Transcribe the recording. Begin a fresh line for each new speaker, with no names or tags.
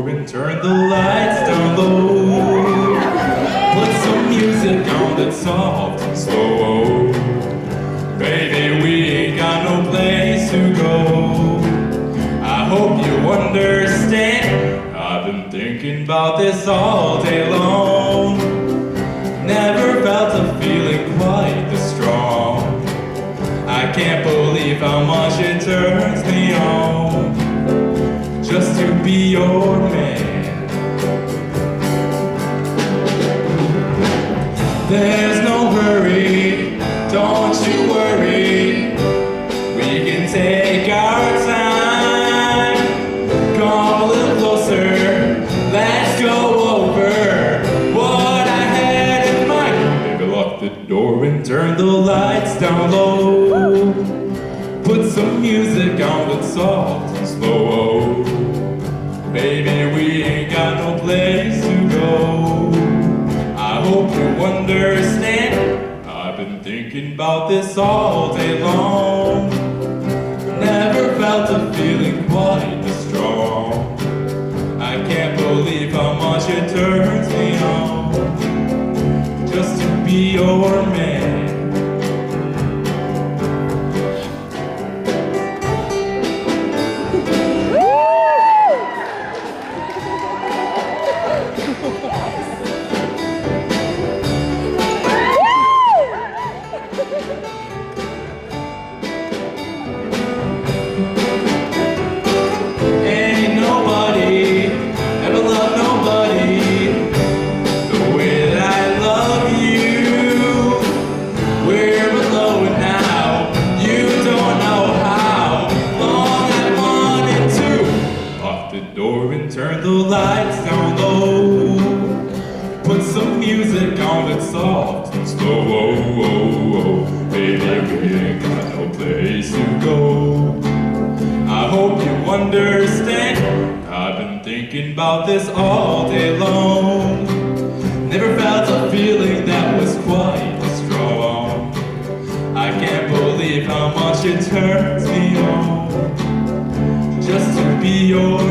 And turn the lights down low. Put some music on that's soft and slow. Baby, we ain't got no place to go. I hope you understand. I've been thinking about this all day long. Never felt a feeling quite this strong. I can't believe how much it turns me on just to be your man. There's no hurry, don't you worry. We can take our time. Come a little closer, let's go over what I had in mind. Baby, lock the door and turn the lights down low. Put some music on that's soft and slow. Baby, we ain't got no place to go. I hope you understand. I've been thinking about this all day long. Never felt a feeling quite this strong. I can't believe how much it turns me on just to be your man. Turn the lights down low. Put some music on that's soft and slow. Oh, oh, oh. Baby, we ain't got no place to go. I hope you understand. I've been thinking about this all day long. Never felt a feeling that was quite strong. I can't believe how much it turns me on just to be your